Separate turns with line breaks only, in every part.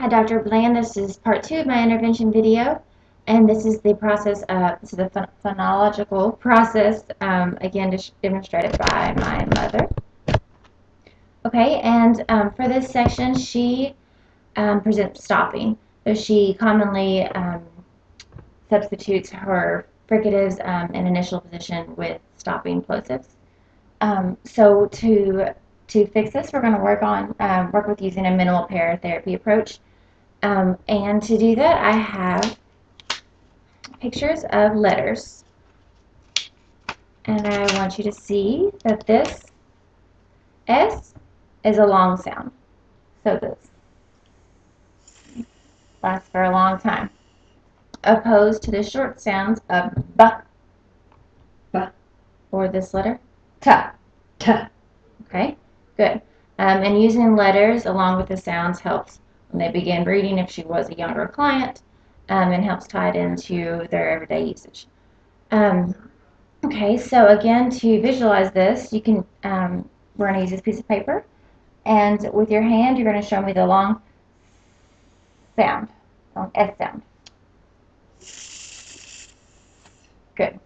Hi, Dr. Bland. This is part 2 of my intervention video, and this is the process of, this is the phonological process, again demonstrated by my mother. Okay, and for this section, she presents stopping. So she commonly substitutes her fricatives in initial position with stopping plosives. So to fix this, we're going to work with using a minimal pair therapy approach. And to do that, I have pictures of letters. And I want you to see that this S is a long sound. So this lasts for a long time. Opposed to the short sounds of B, B, or this letter, T, T. Okay, good. And using letters along with the sounds helps when they begin reading if she was a younger client, and helps tie it into their everyday usage. Okay, so again, to visualize this, you can, we're going to use this piece of paper, and with your hand, you're going to show me the long sound, long S sound. Good.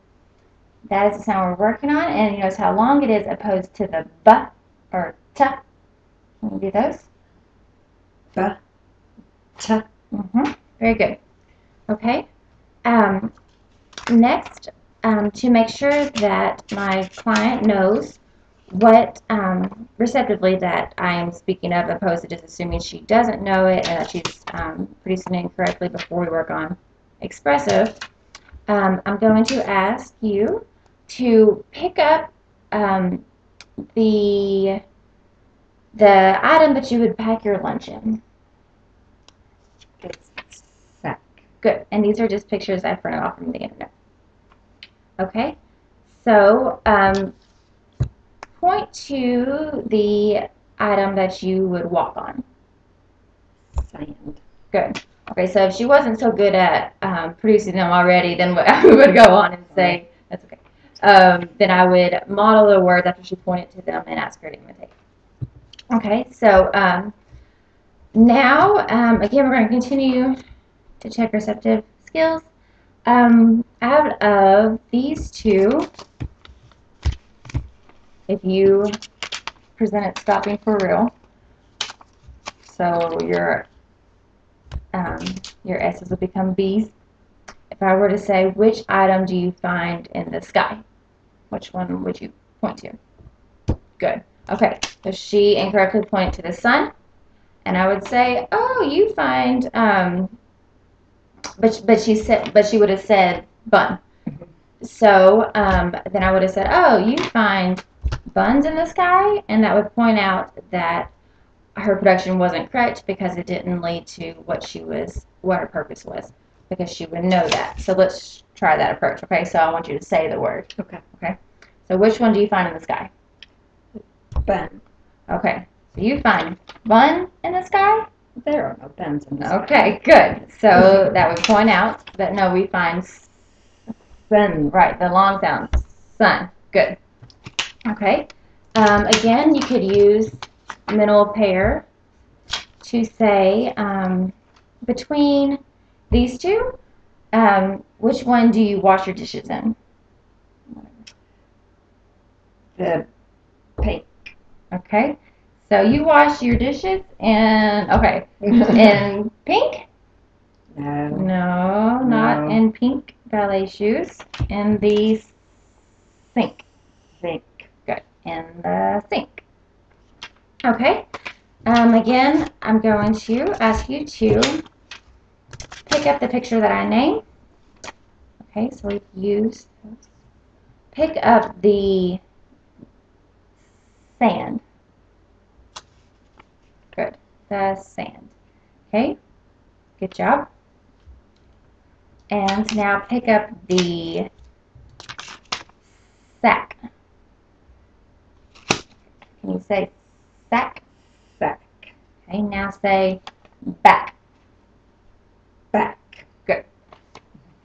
That is the sound we're working on, and you notice how long it is opposed to the B or T. Can you do those? B, T. Very good. Okay. Next, to make sure that my client knows what receptively that I am speaking of, opposed to just assuming she doesn't know it and that she's producing it incorrectly before we work on expressive, I'm going to ask you to pick up the item that you would pack your lunch in.
It's sack.
Good. And these are just pictures I printed off from the internet. Okay. So point to the item that you would walk on.
Sand.
Good. Okay. So if she wasn't so good at producing them already, then I would go on and say, that's okay. Then I would model the words after she pointed to them and ask her to imitate. Okay, so now, again, we're going to continue to check receptive skills. Out of these two, if you presented stopping for real, so your S's will become B's. If I were to say, which item do you find in the sky? Which one would you point to? Good. Okay, so she incorrectly pointed to the sun, and I would say, oh, you find, but she would have said bun. So then I would have said, oh, you find buns in the sky, and that would point out that her production wasn't correct because it didn't lead to what her purpose was, because she would know that. So let's try that approach. Okay, so I want you to say the word.
Okay.
Okay. So which one do you find in the sky?
Bun.
Okay. So you find bun in the sky?
There are no buns in the sky.
Okay, good. So that would point out that no, we find sun. Right, the long sound. Sun. Good. Okay. Again, you could use minimal pair to say between these two, which one do you wash your dishes in?
The pink.
Okay. So you wash your dishes in, okay, in pink?
No.
No, not in pink ballet shoes. In the sink.
Sink.
Good. In the sink. Okay. Again, I'm going to ask you to pick up the picture that I named. Okay, so we've used this. Pick up the sand. Good. The sand. Okay. Good job. And now pick up the sack. Can you say sack?
Sack.
Okay, now say back.
Back.
Good.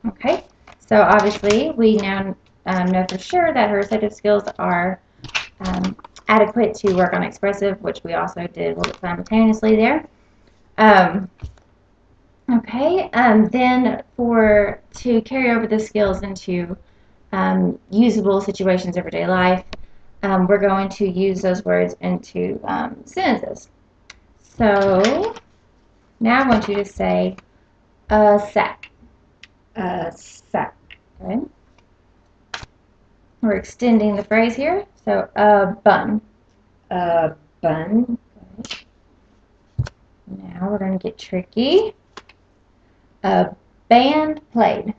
Okay, so obviously we now know for sure that her receptive skills are adequate to work on expressive, which we also did a little bit simultaneously there. Okay, then to carry over the skills into usable situations, everyday life, we're going to use those words into sentences. So now I want you to say a sack.
A sack.
Okay. We're extending the phrase here. So a bun.
A bun.
Okay. Now we're going to get tricky. A band played.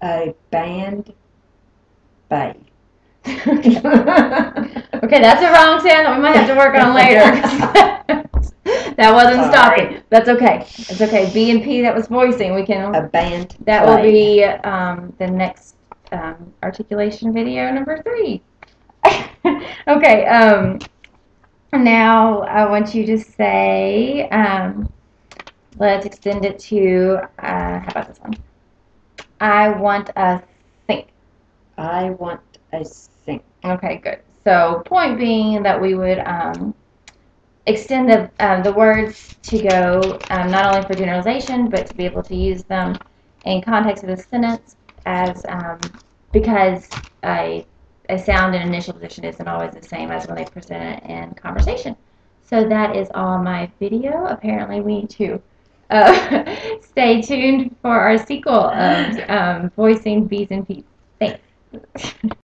A band played.
Okay, that's a wrong sound that we might have to work on later. That wasn't stopping. That's okay. It's okay. B and P, that was voicing. We can.
A band.
That will be the next articulation video number 3. Okay. Now I want you to say. Let's extend it to. How about this one? I want a sink.
I want a sink.
Okay, good. So point being that we would extend the words to go not only for generalization, but to be able to use them in context of the sentence as because a sound in initial position isn't always the same as when they present it in conversation. So that is all my video. Apparently we need to stay tuned for our sequel of voicing B's and P's. Thanks.